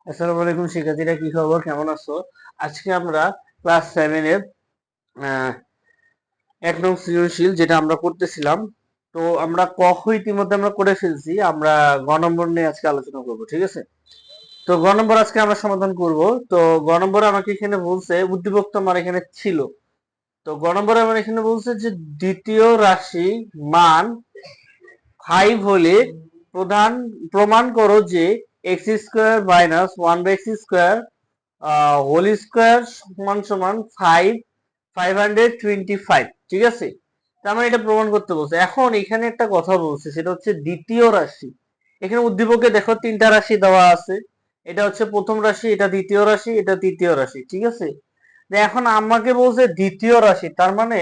আসসালামু আলাইকুম শিক্ষার্থীরা, কি খবর, কেমন আছো? আজকে আমরা ক্লাস 7 এর এক নং সৃজনশীল যেটা আমরা করতেছিলাম, তো আমরা ক খ ইতিমধ্যে আমরা করে ফেলছি। আমরা গ নম্বর নিয়ে আজকে আলোচনা করব, ঠিক আছে? তো গ নম্বর আজকে আমরা সমাধান করব। তো গ নম্বরে আমাকে এখানে বলছে উদ্দীপক তো আমার এখানে ছিল। তো গ নম্বরে আমার এখানে বলছে যে দ্বিতীয় রাশি মান 5 হলে প্রমাণ করো যে x square minus 1/x² whole square সমান সমান 525। ঠিক আছে, তার মানে এটা প্রমাণ করতে বলছে। এখন এখানে একটা কথা বলছে, সেটা হচ্ছে দ্বিতীয় রাশি। এখানে উদ্দীপকে দেখো তিনটা রাশি দেওয়া আছে। এটা হচ্ছে প্রথম রাশি, এটা দ্বিতীয় রাশি, এটা তৃতীয় রাশি। ঠিক আছে, এখন আমাকে বলছে দ্বিতীয় রাশি, তার মানে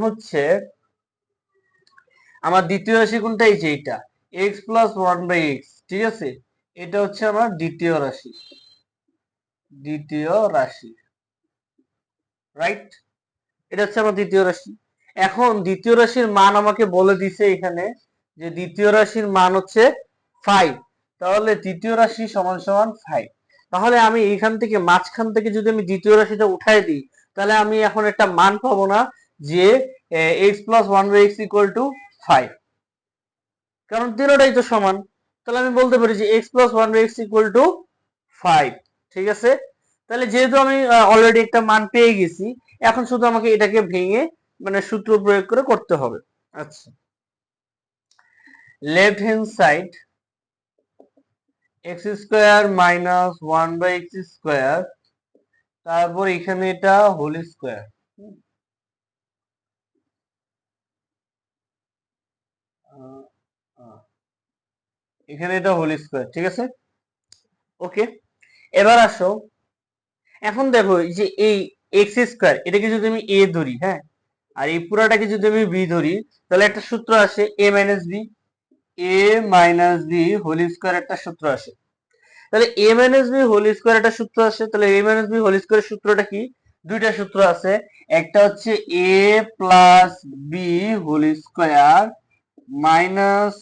হচ্ছে আমার দ্বিতীয় রাশি কোনটা? এই যে এটা, এক্স প্লাস 1/x। ঠিক আছে, এটা হচ্ছে আমার দ্বিতীয় রাশি, রাইট? এটা হচ্ছে আমার দ্বিতীয় রাশি। এখন দ্বিতীয় রাশির মান আমাকে বলে দিছে এখানে যে দ্বিতীয় রাশির মান হচ্ছে 5। তাহলে দ্বিতীয় রাশি সমান সমান 5। তাহলে আমি এইখান থেকে মাঝখান থেকে যদি আমি দ্বিতীয় রাশিটা উঠাই দিই, তাহলে আমি এখন একটা মান পাবো না যে এক্স প্লাস 1/x=5, কারণ তিনটাই তো সমান। তাহলে আমি বলতে পারি যে এক্স প্লাস 1/x=5। ঠিক আছে, তাহলে যেহেতু আমি অলরেডি একটা মান পেয়ে গেছি, এখন শুধু আমাকে এটাকে ভেঙে মানে সূত্র প্রয়োগ করে করতে হবে। আচ্ছা, left hand side x² minus 1/x², তারপর এখানে এটা হোল স্কোয়ার। এখানে এটা হোল স্কোয়ার। ঠিক আছে, ওকে। এবার আসো, এখন দেখো এই যে এই x² এটাকে যদি আমি a ধরি, হ্যাঁ, আর এই পুরাটাকে যদি আমি বি ধরি, তাহলে একটা সূত্র আসে a minus b whole square, একটা সূত্র আসে। তাহলে a-b হোল স্কোয়ার একটা সূত্র আসে। তাহলে a-b হোল স্কোয়ারের সূত্রটা কি? দুইটা সূত্র আছে। একটা হচ্ছে a plus b whole square minus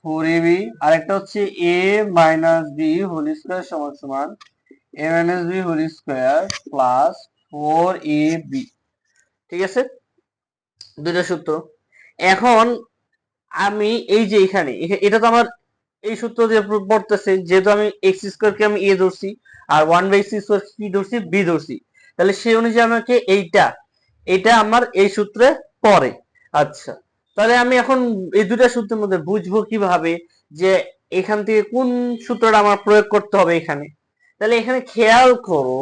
4ab আর একটা হচ্ছে a minus b whole square সমান সমান a-b whole square plus 4ab। ঠিক আছে, দুইটা সূত্র। এখন আমি এই যে এখানে এটা তো আমার এই সূত্র দিয়ে পড়তেছে, যেহেতু আমি x² কে আমি a ধরছি আর 1/x² কি ধরছি? b ধরছি। তাহলে সেই অনুযায়ী আমাকে এটা আমার এই সূত্রে পড়ে। আচ্ছা, তাহলে আমি এখন এই দুটা সূত্রের মধ্যে বুঝবো কিভাবে যে এখান থেকে কোন সূত্রটা আমার প্রয়োগ করতে হবে এখানে। তাহলে এখানে খেয়াল করো,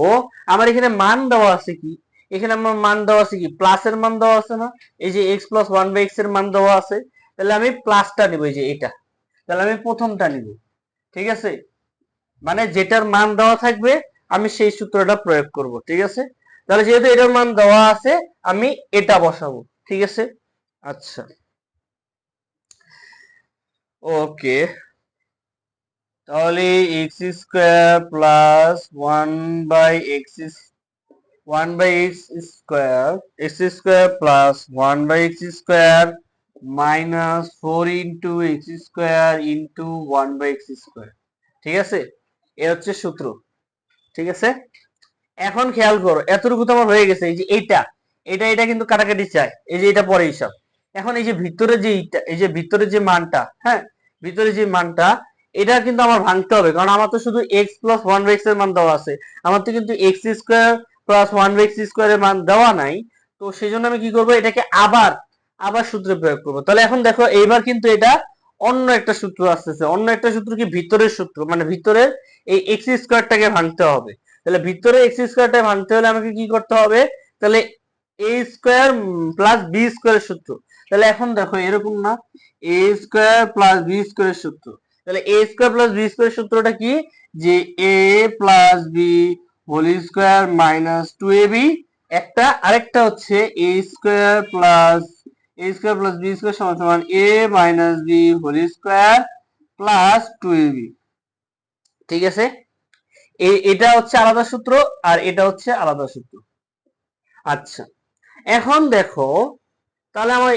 আমার এখানে মান দেওয়া আছে কি? এখানে আমার মান দেওয়া আছে কি? প্লাসের মান দেওয়া আছে না? এই যে x প্লাস 1/x এর মান দেওয়া আছে। তাহলে আমি প্লাসটা নিব, এই যে এটা। তাহলে আমি প্রথমটা নিব। ঠিক আছে, মানে যেটার মান দেওয়া থাকবে আমি সেই সূত্রটা প্রয়োগ করব। ঠিক আছে, তাহলে যেহেতু এটার মান দেওয়া আছে, আমি এটা বসাবো। ঠিক আছে, আচ্ছা, ওকে। তাহলে x² plus 1/x² plus 1/x² minus 4 × x² into 1/x²। ঠিক আছে, এ হচ্ছে সূত্র। ঠিক আছে, এখন খেয়াল করো, এতটুকু তো আমার হয়ে গেছে। এই যে এটা এটা এটা কিন্তু কাটাকাটি চাই, এই যে এটা পরে হিসাব। এখন এই যে ভিতরে যে এই যে ভিতরে যে মানটা, হ্যাঁ, ভিতরে যে মানটা, এটা কিন্তু আমার ভাঙতে হবে, কারণ আমার তো শুধু এক্স প্লাস 1/x এর মান দেওয়া আছে। আমার তো কিন্তু x² প্লাস 1/x² এর মান দেওয়া নাই। তো সেই জন্য আমি কি করব, এটাকে আবার আবার সূত্রে প্রয়োগ করব। তাহলে এখন দেখো, এইবার কিন্তু এটা অন্য একটা সূত্র আসতেছে। অন্য একটা সূত্র কি? ভিতরের সূত্র, মানে ভিতরের এই x² ভাঙতে হবে। তাহলে ভিতরে x² ভাঙতে হলে আমাকে কি করতে হবে? তাহলে a² প্লাস b² এর সূত্র। তাহলে এখন দেখো এরকম না, a² প্লাস b² এর সূত্র। তাহলে a² প্লাস b² এর সূত্রটা কি? যে a plus b whole square minus 2ab একটা, আরেকটা হচ্ছে a² প্লাস b² সমান সমান a minus b whole square plus 2ab। ঠিক আছে, এটা হচ্ছে আলাদা সূত্র আর এটা হচ্ছে আলাদা সূত্র। আচ্ছা, এখন দেখো, তাহলে আমার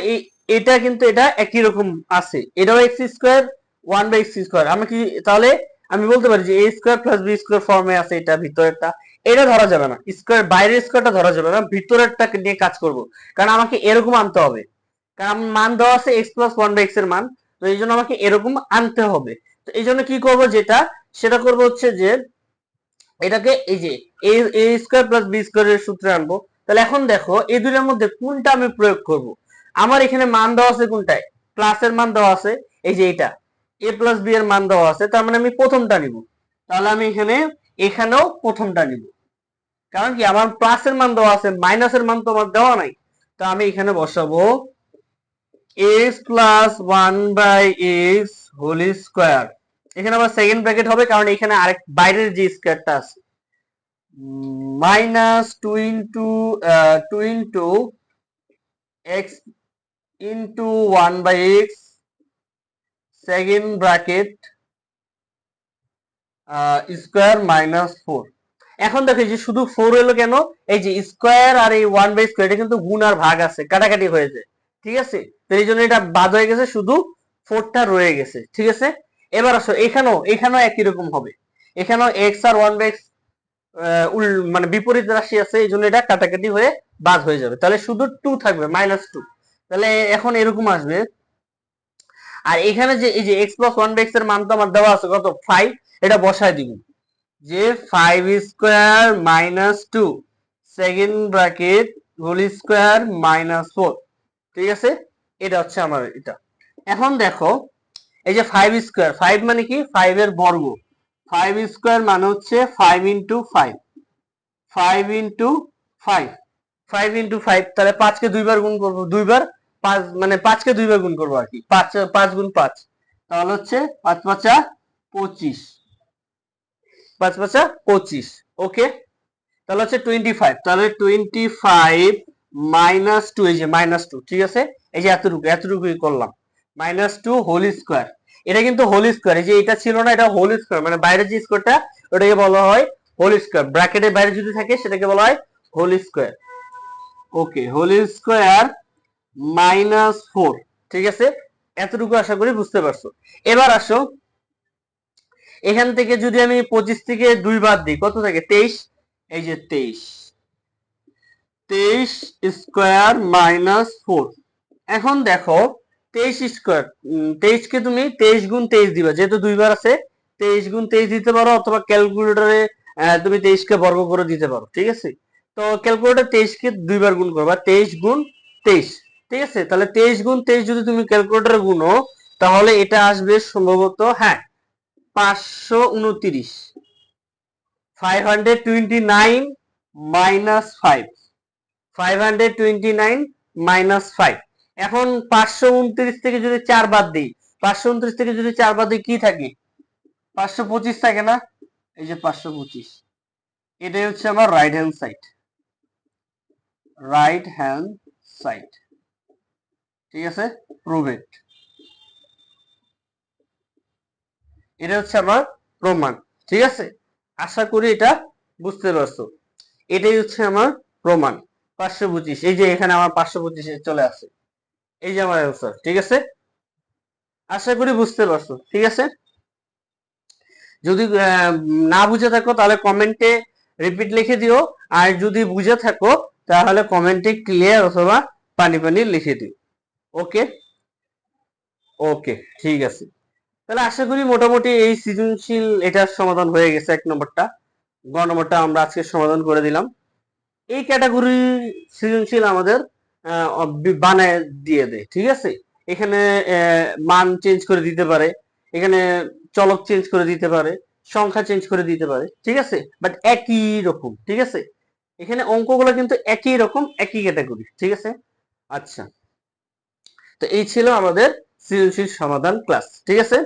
এটা কিন্তু এটা একই রকম আছে, এটাও এক্স স্কোয়ার 1/x²। আমি কি তাহলে আমি বলতে পারি যে a² + b² ফর্মে আছে, এটা ভিতরেরটা এটা ধরা যাবে না, স্কোয়ার বাইরের স্কোয়ারটা ধরা যাবে না, ভিতরেরটাকে নিয়ে কাজ করব, কারণ আমাকে এরকম আনতে হবে, কারণ আমার মান দেওয়া আছে x+1/x এর মান, তো এই জন্য আমাকে এরকম আনতে হবে। তো এই জন্য কি করব, যেটা সেটা করব হচ্ছে যে এটাকে এই যে a² + b² এর সূত্রে আনবো। তাহলে এখন দেখো এই দুইটার মধ্যে কোনটা আমি প্রয়োগ করব। আমার এখানে মান দেওয়া আছে কোনটায়, প্লাসের মান দেওয়া আছে, এই যে এটা a+b এর মান দেওয়া আছে, তার মানে আমি প্রথমটা নিব। তাহলে আমি এখানেও প্রথমটা নিব, কারণ কি আমার প্লাসের মান দেওয়া আছে, মাইনাসের মান তো আমার দেওয়া নাই। তো আমি এখানে বসাবো x+1/x²। এখানে আবার সেকেন্ড ব্র্যাকেট হবে, কারণ এখানে আরেক বাইরের যে স্কয়ারটা আছে, -2 x into 1/x second bracket square -4। এখন দেখো যে শুধু 4 হলো কেন, এই যে স্কয়ার আর এই 1/স্কয়ার এটা কিন্তু গুণ আর ভাগ আছে, কাটাকাটি হয়েছে, ঠিক আছে, তো এই জন্য এটা বাদ হয়ে গেছে, শুধু 4টা রয়ে গেছে, ঠিক আছে। এবার আসো এখানেও একই রকম হবে, এখানেও x আর 1/x মানে বিপরীত রাশি আছে, এই জন্য এটা কাটাকাটি হয়ে বাদ হয়ে যাবে, তাহলে শুধু 2 থাকবে, -2। তাহলে এখন এরকম আসবে, আর এখানে যে এই যে x+1/x এর মান তো আমার দেওয়া আছে কত 5, এটা বসায় দিব যে 5² - 2 সেকেন্ড ব্র্যাকেট হোল স্কয়ার -4, ঠিক আছে। এটা হচ্ছে আমার এটা। এখন দেখো এই যে 5² 5 মানে কি 5 এর বর্গ, 5² মানে হচ্ছে 5 × 5, 5 × 5, 5 × 5, তাহলে 5 কে দুইবার গুণ করব, দুইবার 5 মানে 5 কে দুইবার গুণ করব আর কি, 5 5 × 5, তাহলে হচ্ছে 5 × 5 = 25, 5 × 5 = 25, ওকে। তাহলে হচ্ছে 25, তাহলে 25 - 2, এই যে -2, ঠিক আছে, এই যে এতটুকুই করলাম, -2 হোল স্কয়ার। এটা কিন্তু হোল স্কয়ার, এই যে এটা ছিল না, এটা হোল স্কয়ার, মানে বাইরের যে স্কয়ারটা ওটাকে বলা হয় হোল স্কয়ার, ব্র্যাকেটের বাইরে যদি থাকে সেটাকে বলা হয় হোল স্কয়ার, ওকে, হোল স্কয়ার -4, ঠিক আছে। এতটুকু আশা করি বুঝতে পারছো। এবার আসো এখান থেকে যদি আমি 25 থেকে 2 বাদ দিই, কত থাকে 23, এই যে 23 স্কয়ার -4। এখন দেখো 23 স্কয়ার, 23 কে তুমি 23 গুণ 23 দিবা, যেহেতু দুইবার আছে 23 গুণ 23 দিতে পারো, অথবা ক্যালকুলেটরে তুমি 23 কে বর্গ করে দিতে পারো, ঠিক আছে। তো ক্যালকুলেটর 23 কে দুইবার গুণ করবা, 23 গুণ 23, ঠিক আছে। তাহলে 23 গুণ 23 যদি তুমি ক্যালকুলেটরে গুনো, তাহলে এটা আসবে সম্ভবত, হ্যাঁ, 529, 529 -5, 529 -5। এখন 529 থেকে যদি 4 বাদ দিই, 529 থেকে যদি 4 বাদ দিই কি থাকে, 525 থাকে না, এই যে 525, এটাই হচ্ছে আমার right hand side, right hand side, ঠিক আছে, প্রুভ ইট। এটা হচ্ছে আমার প্রমাণ, ঠিক আছে। আশা করি এটা বুঝতে পারছো, এটাই হচ্ছে আমার প্রমাণ, 525, এই যে এখানে আমার 525 চলে আসে, এই যে আমার অ্যান্সার, ঠিক আছে। আশা করি বুঝতে পারছো, ঠিক আছে। যদি না বুঝে থাকো তাহলে কমেন্টে রিপিট লিখে দিও, আর যদি বুঝে থাকো তাহলে কমেন্টে ক্লিয়ার অথবা পানি পানি লিখে দিও, ওকে। ওকে, ঠিক আছে। তাহলে আশা করি মোটামুটি এই সৃজনশীল এটার সমাধান হয়ে গেছে, 1 নম্বরটা। গ নম্বরটা আমরা আজকে সমাধান করে দিলাম। এই ক্যাটাগরি সৃজনশীল আমাদের বানায় দিয়ে দেয়, ঠিক আছে। এখানে মান চেঞ্জ করে দিতে পারে, এখানে চলক চেঞ্জ করে দিতে পারে, সংখ্যা চেঞ্জ করে দিতে পারে, ঠিক আছে, বাট একই রকম, ঠিক আছে। এখানে অঙ্কগুলো কিন্তু একই রকম, একই ক্যাটাগরি, ঠিক আছে। আচ্ছা, তো এই ছিল আমাদের সৃজনশীল সমাধান ক্লাস, ঠিক আছে।